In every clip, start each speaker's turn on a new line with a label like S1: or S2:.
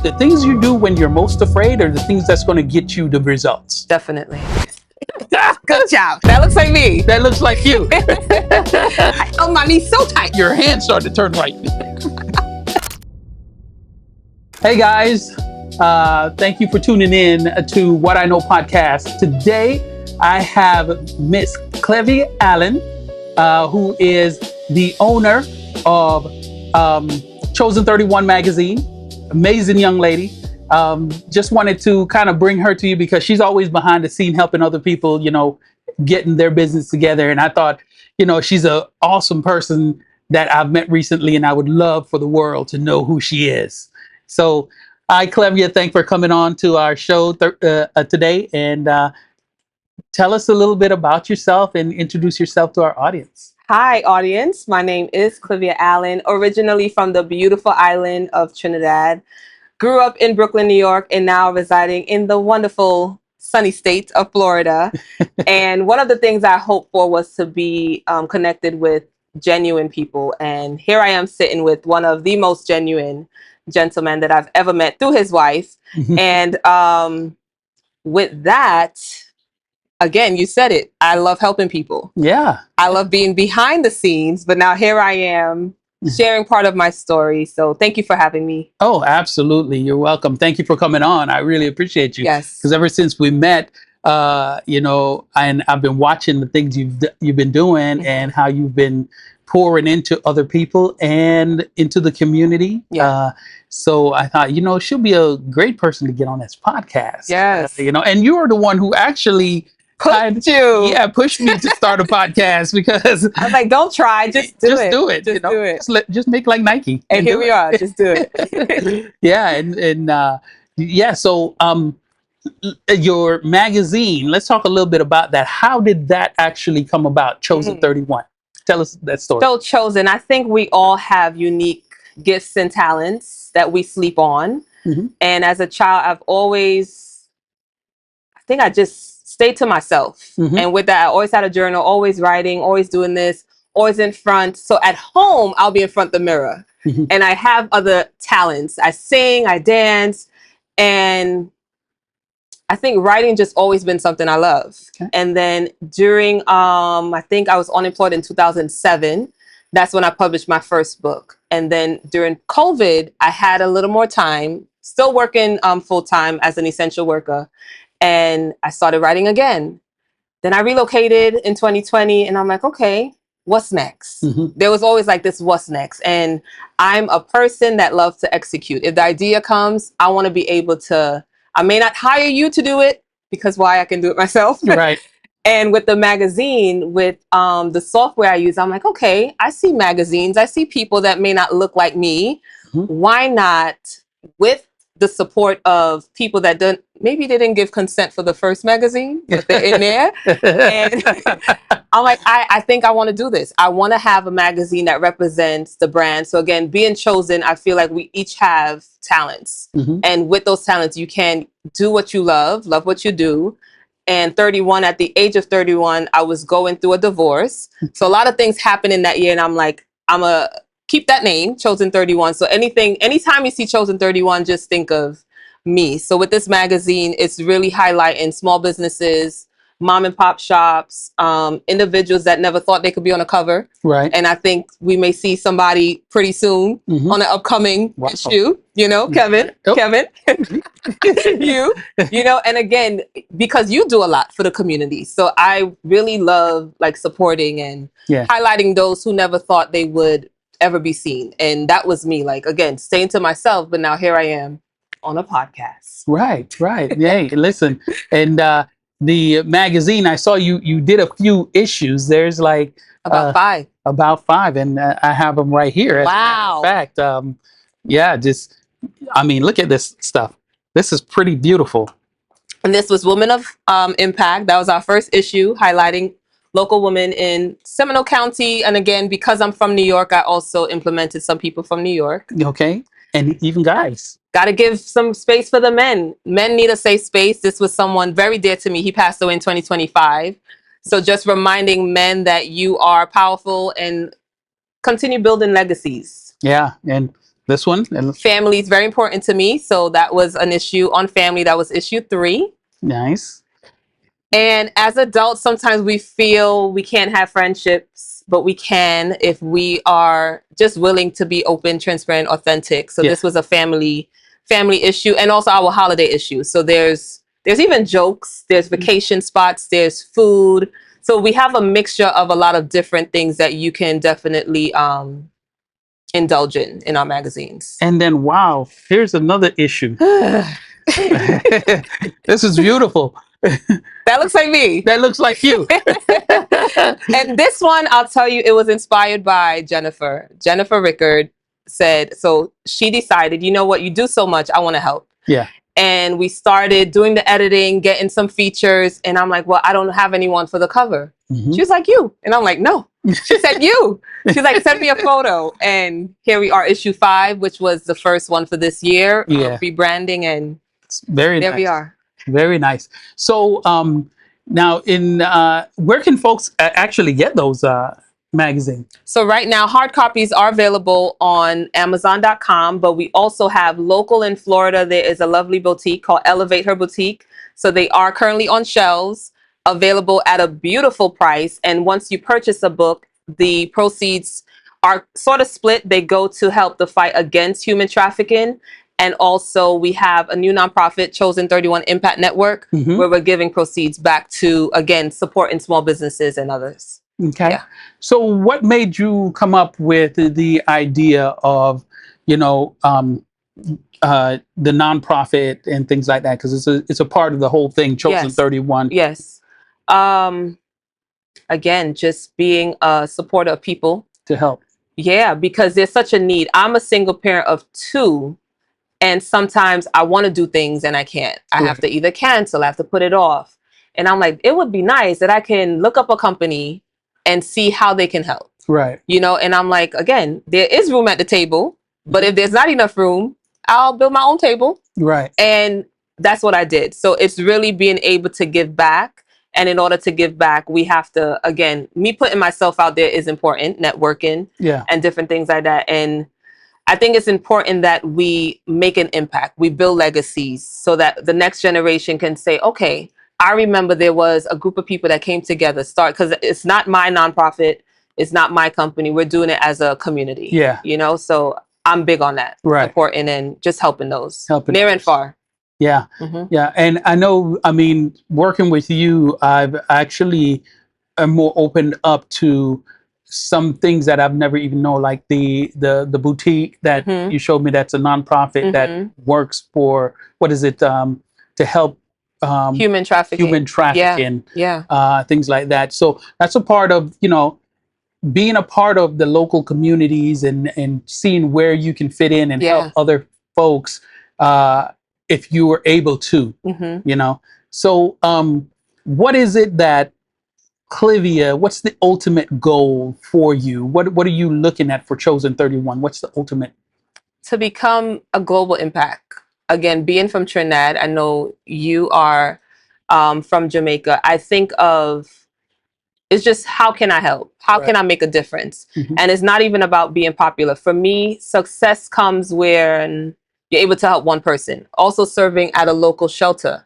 S1: the things you do when you're most afraid are the things that's going to get you the results.
S2: Definitely. Good job. That looks like me.
S1: That looks like you.
S2: I held my knees so tight.
S1: Your hands started to turn white. Hey guys, thank you for tuning in to What I Know podcast. Today, I have Miss Clevia Allen, who is the owner of Chosen 31 magazine. Amazing young lady. Just wanted to kind of bring her to you because she's always behind the scene helping other people, getting their business together. And I thought, she's an awesome person that I've met recently, and I would love for the world to know who she is. So, hi, Clevia. Thanks for coming on to our show today. And tell us a little bit about yourself and introduce yourself to our audience.
S2: Hi, audience. My name is Clevia Allen, originally from the beautiful island of Trinidad. Grew up in Brooklyn, New York, and now residing in the wonderful sunny state of Florida. And one of the things I hoped for was to be connected with genuine people. And here I am sitting with one of the most genuine gentlemen that I've ever met through his wife. And with that, again, you said it. I love helping people.
S1: Yeah.
S2: I love being behind the scenes, but now here I am sharing part of my story. So thank you for having me.
S1: Oh, absolutely. You're welcome. Thank you for coming on. I really appreciate you.
S2: Yes.
S1: Because ever since we met, and I've been watching the things you've been doing and how you've been pouring into other people and into the community.
S2: Yeah.
S1: So I thought, she'll be a great person to get on this podcast.
S2: Yes.
S1: And you are the one who actually pushed me to start a podcast because
S2: I was like, don't try, just do it.
S1: Do it.
S2: Just do it.
S1: Just make like Nike.
S2: And here we are. Just do it.
S1: Yeah. So your magazine, let's talk a little bit about that. How did that actually come about, Chosen 31? Tell us that story.
S2: So Chosen, I think we all have unique gifts and talents that we sleep on. And as a child, I just stayed to myself. And with that, I always had a journal, always writing, always doing this, always in front. So at home, I'll be in front of the mirror. And I have other talents. I sing, I dance, and I think writing just always been something I love. Okay. And then during, I think I was unemployed in 2007. That's when I published my first book. And then during COVID, I had a little more time, still working full time as an essential worker. And I started writing again. Then I relocated in 2020 and I'm like, okay, what's next? There was always like this, what's next? And I'm a person that loves to execute. If the idea comes, I want to be able to, I may not hire you to do it because why? I can do it myself.
S1: Right.
S2: And with the magazine, with the software I use, I'm like, okay, I see magazines. I see people that may not look like me. Why not, with the support of people that maybe they didn't give consent for the first magazine, but they're in there. And I'm like, I think I want to do this. I want to have a magazine that represents the brand. So again, being Chosen, I feel like we each have talents. And with those talents, you can do what you love what you do. And 31, at the age of 31, I was going through a divorce. So a lot of things happened in that year. And I'm like, keep that name, Chosen 31. So anytime you see Chosen 31, just think of me. So with this magazine, it's really highlighting small businesses, mom and pop shops, individuals that never thought they could be on a cover. Right. And I think we may see somebody pretty soon on an upcoming issue, Kevin, and again, because you do a lot for the community. So I really love supporting and highlighting those who never thought they would ever be seen. And that was me, again, staying to myself, but now here I am on a podcast.
S1: Right. Hey, listen. And the magazine, I saw you did a few issues. There's
S2: about five.
S1: And I have them right here.
S2: Wow.
S1: In fact, look at this stuff. This is pretty beautiful.
S2: And this was Women of Impact. That was our first issue, highlighting local women in Seminole County. And again, because I'm from New York, I also implemented some people from New York.
S1: Okay. And even guys.
S2: Got to give some space for the men. Men need a safe space. This was someone very dear to me. He passed away in 2025. So just reminding men that you are powerful and continue building legacies.
S1: Yeah. And This one.
S2: Family is very important to me. So that was an issue on family. That was issue 3.
S1: Nice.
S2: And as adults, sometimes we feel we can't have friendships, but we can if we are just willing to be open, transparent, authentic. So
S1: Yeah.
S2: this was a family issue, and also our holiday issue. So there's even jokes, there's vacation spots, there's food. So we have a mixture of a lot of different things that you can definitely indulge in our magazines.
S1: And then, wow, here's another issue. This is beautiful.
S2: That looks like me.
S1: That looks like you.
S2: And this one, I'll tell you, it was inspired by Jennifer. Jennifer Rickard said, so she decided, you know what, you do so much, I want to help.
S1: Yeah.
S2: And we started doing the editing, getting some features. And I'm like, well, I don't have anyone for the cover.
S1: Mhm.
S2: She was like, you. And I'm like, no. She said, you. She's like, send me a photo. And here we are, issue 5, which was the first one for this year.
S1: Yeah.
S2: Rebranding. And
S1: It's very
S2: there
S1: nice.
S2: we are.
S1: Very nice. So now where can folks actually get those magazines?
S2: So right now, hard copies are available on Amazon.com, but we also have local in Florida. There is a lovely boutique called Elevate Her Boutique. So they are currently on shelves, available at a beautiful price. And once you purchase a book, the proceeds are sort of split. They go to help the fight against human trafficking. And also we have a new nonprofit, Chosen 31 Impact Network,
S1: Mhm.
S2: where we're giving proceeds back to, again, supporting small businesses and others.
S1: Okay.
S2: Yeah.
S1: So what made you come up with the idea of, the nonprofit and things like that? Because it's a part of the whole thing, Chosen
S2: Yes.
S1: 31.
S2: Yes. Again, just being a supporter of people.
S1: To help.
S2: Yeah, because there's such a need. I'm a single parent of 2, and sometimes I want to do things and I can't. I have to either cancel, I have to put it off. And I'm like, it would be nice that I can look up a company and see how they can help.
S1: Right.
S2: And I'm like, again, there is room at the table, but if there's not enough room, I'll build my own table.
S1: Right.
S2: And that's what I did. So it's really being able to give back. And in order to give back, we have to, again, me putting myself out there is important, networking
S1: Yeah.
S2: and different things like that. And I think it's important that we make an impact. We build legacies so that the next generation can say, okay, I remember there was a group of people that came together, because it's not my nonprofit, it's not my company. We're doing it as a community.
S1: Yeah.
S2: So I'm big on that.
S1: Right.
S2: Supporting and just helping those.
S1: Helping
S2: near and
S1: those.
S2: far.
S1: Yeah.
S2: Mhm.
S1: Yeah. And I know, working with you, I've actually am more opened up to some things that I've never even known, like the boutique that
S2: Mhm.
S1: you showed me. That's a nonprofit that
S2: Mhm.
S1: works for, what is it? To help
S2: Human trafficking.
S1: human trafficking,
S2: Yeah.
S1: things like that. So that's a part of, being a part of the local communities and seeing where you can fit in and
S2: Yeah.
S1: help other folks, if you were able to,
S2: Mhm.
S1: So what is it that Clivia, what's the ultimate goal for you? What are you looking at for Chosen 31? What's the ultimate?
S2: To become a global impact. Again, being from Trinidad, I know you are from Jamaica. I think of, it's just, how can I help? How
S1: Right.
S2: can I make a difference?
S1: Mhm.
S2: And it's not even about being popular. For me, success comes when you're able to help one person. Also serving at a local shelter.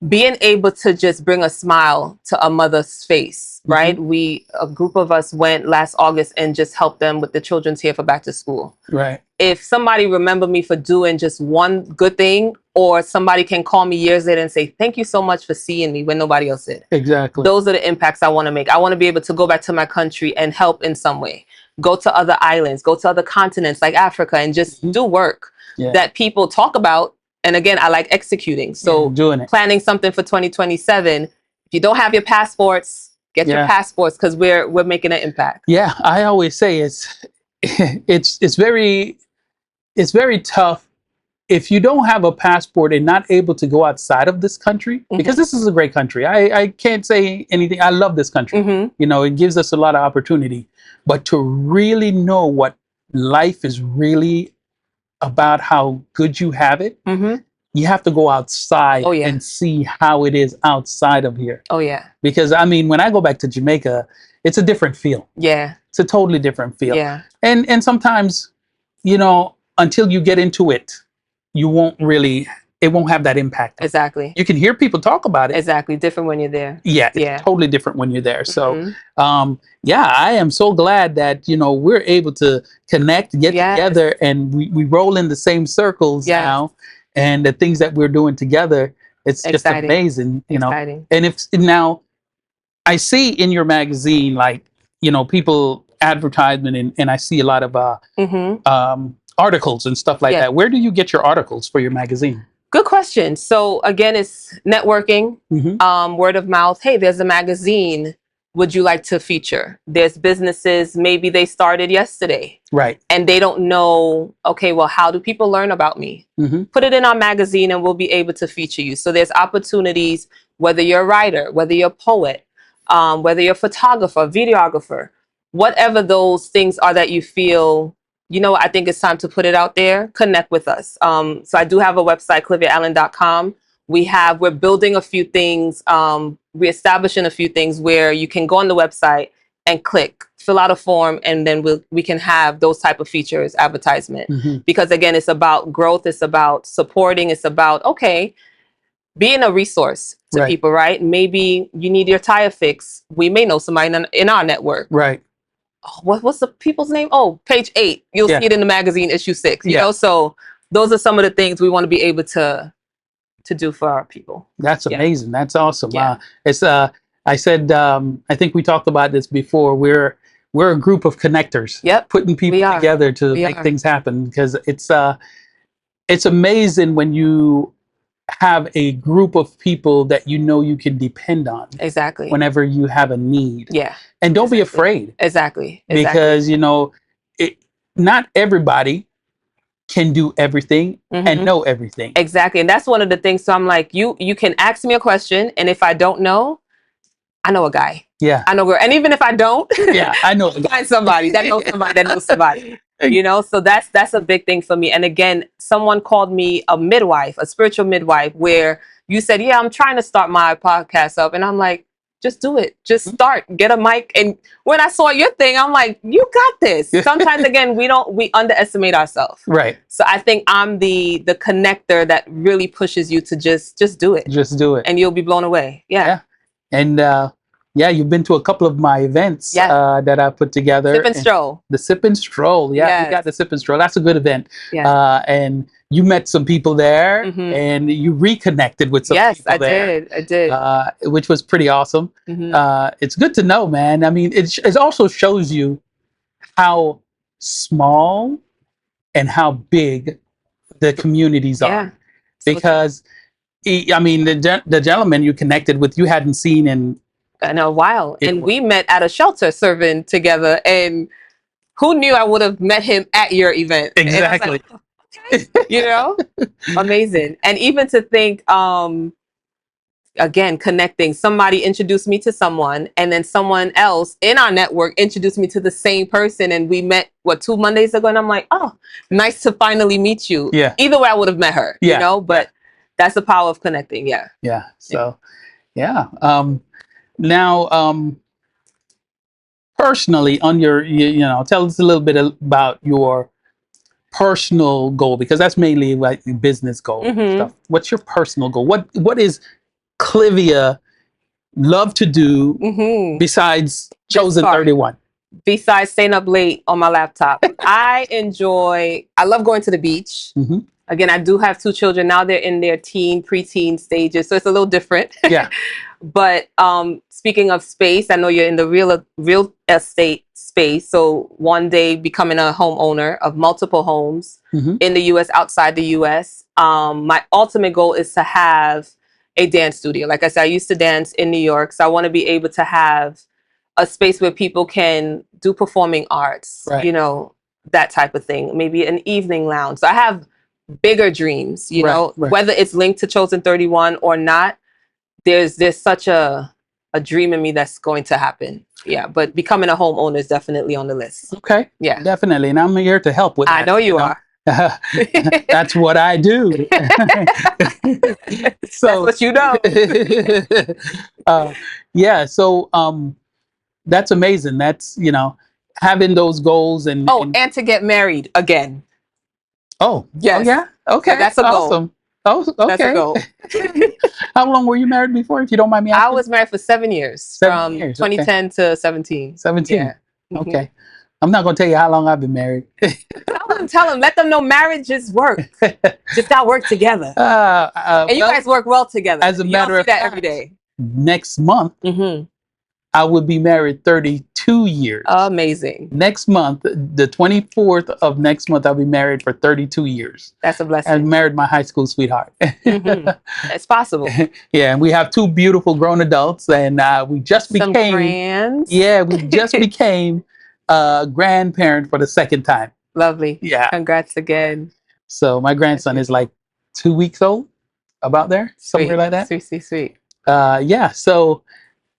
S2: Being able to just bring a smile to a mother's face, right? A group of us went last August and just helped them with the children's hair for back to school.
S1: Right.
S2: If somebody remember me for doing just one good thing, or somebody can call me years later and say, thank you so much for seeing me when nobody else did.
S1: Exactly.
S2: Those are the impacts I want to make. I want to be able to go back to my country and help in some way. Go to other islands, go to other continents like Africa, and just do work that people talk about. And again, I like executing. So
S1: doing it.
S2: Planning something for 2027. If you don't have your passports, get your passports, because we're making an impact.
S1: Yeah, I always say it's very tough if you don't have a passport and not able to go outside of this country, because this is a great country. I can't say anything. I love this country. It gives us a lot of opportunity, but to really know what life is really about, how good you have it, you have to go outside and see how it is outside of here.
S2: Oh yeah.
S1: Because when I go back to Jamaica, it's a different feel.
S2: Yeah.
S1: It's a totally different feel.
S2: Yeah.
S1: And sometimes, until you get into it, you won't really, it won't have that impact.
S2: Exactly.
S1: You can hear people talk about it.
S2: Exactly. Different when you're there.
S1: Yeah, it's
S2: Yeah.
S1: totally different when you're there. So,
S2: Mhm.
S1: yeah, I am so glad that, we're able to connect, get
S2: Yes.
S1: together, and we roll in the same circles
S2: Yes.
S1: now. And the things that we're doing together, it's just
S2: Exciting.
S1: amazing,
S2: Exciting.
S1: And if now I see in your magazine, like, people advertisement, and I see a lot of articles and stuff like
S2: Yes.
S1: that. Where do you get your articles for your magazine?
S2: Good question. So again, it's networking, word of mouth. Hey, there's a magazine. Would you like to feature? There's businesses, maybe they started yesterday.
S1: Right.
S2: And they don't know, okay, well, how do people learn about me? Put it in our magazine and we'll be able to feature you. So there's opportunities, whether you're a writer, whether you're a poet, whether you're a photographer, videographer, whatever those things are that you feel, I think it's time to put it out there, connect with us. So I do have a website, CliviaAllen.com. We're building a few things. We're establishing a few things where you can go on the website and click, fill out a form, and then we can have those type of features, advertisement. Because again, it's about growth. It's about supporting. It's about, okay, being a resource to people, right? Maybe you need your tire fix. We may know somebody in our network.
S1: Right.
S2: What's the people's name? Oh, page 8. You'll see it in the magazine, issue 6. You know, so those are some of the things we want to be able to do for our people.
S1: That's amazing. That's awesome.
S2: Yeah.
S1: It's I said I think we talked about this before. We're a group of connectors.
S2: Yep.
S1: Putting people together to make things happen, because it's amazing when you have a group of people that you can depend on.
S2: Exactly.
S1: Whenever you have a need.
S2: Yeah.
S1: And don't be afraid.
S2: Exactly.
S1: Because not everybody can do everything and know everything.
S2: Exactly. And that's one of the things. So I'm like, you can ask me a question, and if I don't know, I know a guy.
S1: Yeah.
S2: I know a girl. And even if I don't,
S1: I know
S2: find somebody that knows somebody that knows somebody. So that's a big thing for me. And again, someone called me a midwife, a spiritual midwife, where you said, yeah, I'm trying to start my podcast up. And I'm like, just do it. Just start, get a mic. And when I saw your thing, I'm like, you got this. Sometimes again, we underestimate ourselves.
S1: Right.
S2: So I think I'm the connector that really pushes you to just do it.
S1: Just do it.
S2: And you'll be blown away. Yeah.
S1: And you've been to a couple of my events that I put together.
S2: Sip and Stroll.
S1: The Sip and Stroll. Yeah, you got the Sip and Stroll. That's a good event. Yeah. And you met some people there, and you reconnected with some people there.
S2: I did.
S1: Which was pretty awesome. It's good to know, man. I mean, it also shows you how small and how big the communities are. Because, I mean, the gentleman you connected with, you hadn't seen in
S2: a while. And we met at a shelter serving together. And who knew I would have met him at your event?
S1: Exactly.
S2: Amazing. And even to think, again, connecting, somebody introduced me to someone, and then someone else in our network introduced me to the same person. And we met, 2 Mondays ago? And I'm like, oh, nice to finally meet you.
S1: Yeah.
S2: Either way, I would have met her, but that's the power of connecting. Yeah.
S1: Yeah. So, yeah. Now, personally, on your, tell us a little bit about your personal goal, because that's mainly like business goal stuff. What's your personal goal? What is Clivia love to do besides Chosen 31?
S2: Besides staying up late on my laptop, I love going to the beach. Again, I do have 2 children now. They're in their preteen stages, so it's a little different.
S1: Yeah.
S2: But speaking of space, I know you're in the real estate space. So one day becoming a homeowner of multiple homes in the U.S., outside the U.S. My ultimate goal is to have a dance studio. Like I said, I used to dance in New York, so I want to be able to have a space where people can do performing arts, that type of thing. Maybe an evening lounge. So I have bigger dreams, whether it's linked to Chosen 31 or not. There's such a dream in me that's going to happen. Yeah, but becoming a homeowner is definitely on the list.
S1: Okay.
S2: Yeah,
S1: definitely. And I'm here to help with that.
S2: I know you are.
S1: That's what I do. So
S2: that's what you know.
S1: So that's amazing. That's having those goals and
S2: and to get married again.
S1: Oh,
S2: Yes.
S1: oh yeah. Okay.
S2: That's a goal.
S1: Awesome. Oh, okay.
S2: That's a goal.
S1: How long were you married before, if you don't mind me
S2: I
S1: asking?
S2: was married for 7 years,
S1: 7
S2: from
S1: years, okay.
S2: 2010 to 17.
S1: 17.
S2: Yeah. Mhm.
S1: Okay. I'm not going to tell you how long I've been married.
S2: Tell them, let them know marriage is work. Just got work together. And you guys work well together.
S1: as a
S2: You
S1: matter
S2: don't
S1: of
S2: see that
S1: fact,
S2: every day.
S1: next month,
S2: Mm-hmm.
S1: I would be married 32 years.
S2: Amazing.
S1: Next month, the 24th of next month, I'll be married for 32 years.
S2: That's a
S1: I
S2: blessing.
S1: married my high school sweetheart.
S2: Mhm. It's possible.
S1: Yeah, and we have two beautiful grown adults, and we just
S2: Some
S1: became
S2: grands.
S1: yeah, we just became a grandparent for the second time.
S2: Lovely.
S1: Yeah,
S2: Congrats again.
S1: so my grandson is like 2 weeks old, about there, somewhere
S2: Sweet.
S1: like that.
S2: Sweet, sweet, sweet.
S1: Yeah, so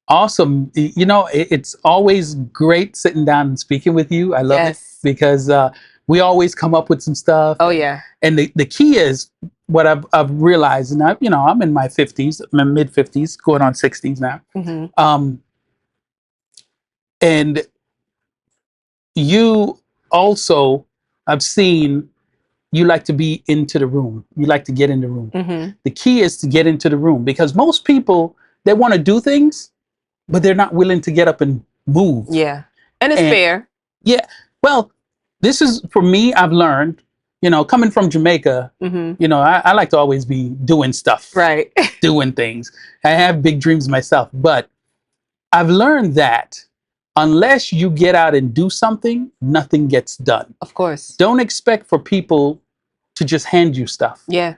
S1: awesome. You know, it's always great sitting down and speaking with you. I love it
S2: Yes.
S1: because we always come up with some stuff.
S2: Oh, yeah.
S1: And the key is what I've realized, and I'm in my 50s, my mid 50s, going on 60s now.
S2: Mm-hmm.
S1: And you also, I've seen you like to be into the room. You like to get in the room.
S2: Mm-hmm.
S1: The key is to get into the room, because most people, they want to do things, but they're not willing to get up and move.
S2: Yeah. And it's
S1: And-
S2: fair.
S1: Yeah. Well, this is, for me, I've learned, coming from Jamaica,
S2: Mm-hmm.
S1: I like to always be doing stuff,
S2: Right.
S1: doing things. I have big dreams myself, but I've learned that unless you get out and do something, nothing gets done.
S2: Of course.
S1: Don't expect for people to just hand you stuff.
S2: Yeah.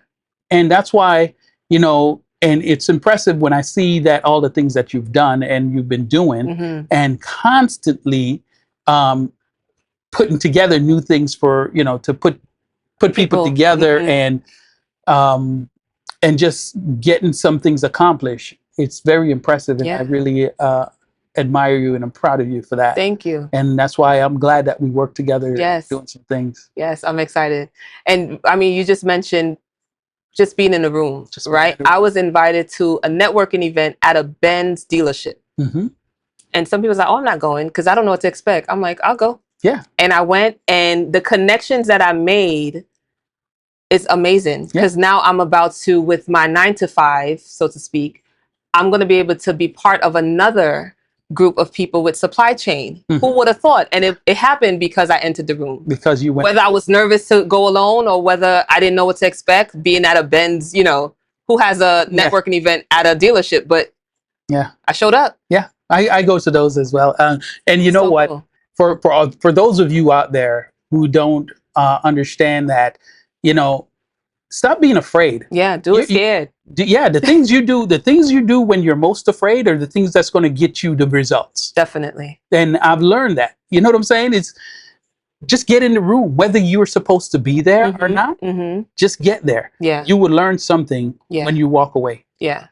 S1: And that's why, and it's impressive when I see that all the things that you've done and you've been doing,
S2: Mm-hmm.
S1: and constantly putting together new things for, to put people together,
S2: Mhm.
S1: and just getting some things accomplished. It's very impressive, and
S2: Yeah.
S1: I really admire you, and I'm proud of you for that.
S2: Thank you.
S1: And that's why I'm glad that we work together,
S2: Yes.
S1: doing some things.
S2: Yes, I'm excited. And I mean, you just mentioned just being in the room,
S1: Just being
S2: right?
S1: in the room.
S2: I was invited to a networking event at a Benz dealership.
S1: Hmm.
S2: And some people was like, oh, I'm not going because I don't know what to expect. I'm like, I'll go.
S1: Yeah.
S2: And I went, and the connections that I made is amazing, because now I'm about to, with my 9 to 5, so to speak, I'm going to be able to be part of another group of people with supply chain.
S1: Mhm.
S2: Who would have thought? And it happened because I entered the room.
S1: Because you went.
S2: Whether I was nervous to go alone or whether I didn't know what to expect, being at a Benz, who has a networking event at a dealership, but
S1: Yeah.
S2: I showed up.
S1: Yeah, I go to those as well. And you know
S2: So
S1: what?
S2: cool.
S1: For those of you out there who don't understand that, stop being afraid.
S2: Yeah, do it scared.
S1: The things you do when you're most afraid are the things that's going to get you the results.
S2: Definitely.
S1: And I've learned that. You know what I'm saying? It's just get in the room, whether you're supposed to be there or
S2: Mhm.
S1: not.
S2: Mm-hmm.
S1: Just get there.
S2: Yeah.
S1: You will learn something
S2: Yeah.
S1: when you walk away.
S2: Yeah.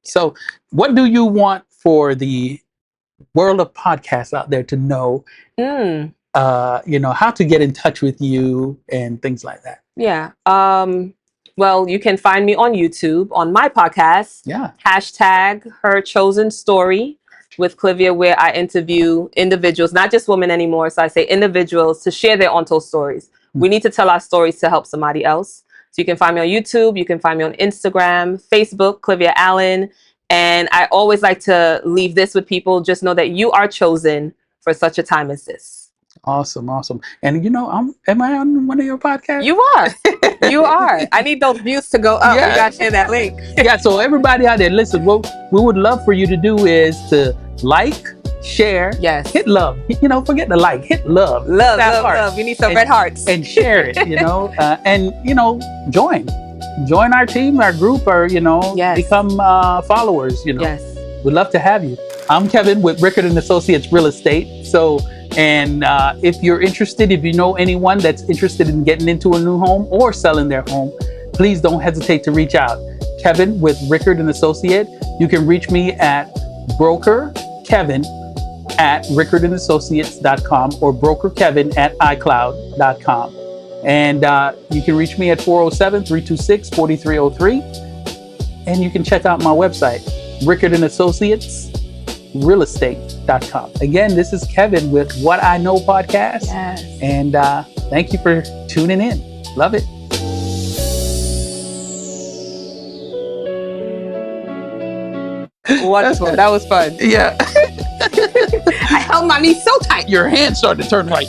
S1: So, what do you want for the world of podcasts out there to know?
S2: Mm.
S1: How to get in touch with you and things like that.
S2: Yeah. Well, you can find me on YouTube on my podcast,
S1: Yeah.
S2: hashtag Her Chosen Story with Clivia, where I interview individuals, not just women anymore. So I say individuals to share their untold stories. We need to tell our stories to help somebody else. So you can find me on YouTube. You can find me on Instagram, Facebook, Clivia Allen. And I always like to leave this with people. Just know that you are chosen for such a time as this.
S1: Awesome. And am I on one of your podcasts?
S2: You are. You are. I need those views to go up.
S1: Yeah.
S2: You got to share that link.
S1: Yeah. So everybody out there, listen. What we would love for you to do is to like, share,
S2: Yes.
S1: hit love. Forget the like, hit love,
S2: Love,
S1: that
S2: love,
S1: heart.
S2: love. You need some
S1: And-
S2: red hearts.
S1: and share it. And join our team, our group, or
S2: Yes.
S1: become followers.
S2: Yes.
S1: We'd love to have you. I'm Kevin with Rickard and Associates Real Estate. So, and if you're interested, if you know anyone that's interested in getting into a new home or selling their home, please don't hesitate to reach out. Kevin with Rickard and Associate. You can reach me at brokerkevin@rickardandassociates.com or brokerkevin@icloud.com. And you can reach me at 407-326-4303. And you can check out my website, Rickard and Associates realestate.com. Again, this is Kevin with What I Know Podcast.
S2: Yes.
S1: And thank you for tuning in. Love it.
S2: Wonderful. That was fun.
S1: Yeah.
S2: I held my knee so tight.
S1: Your hands started to turn white.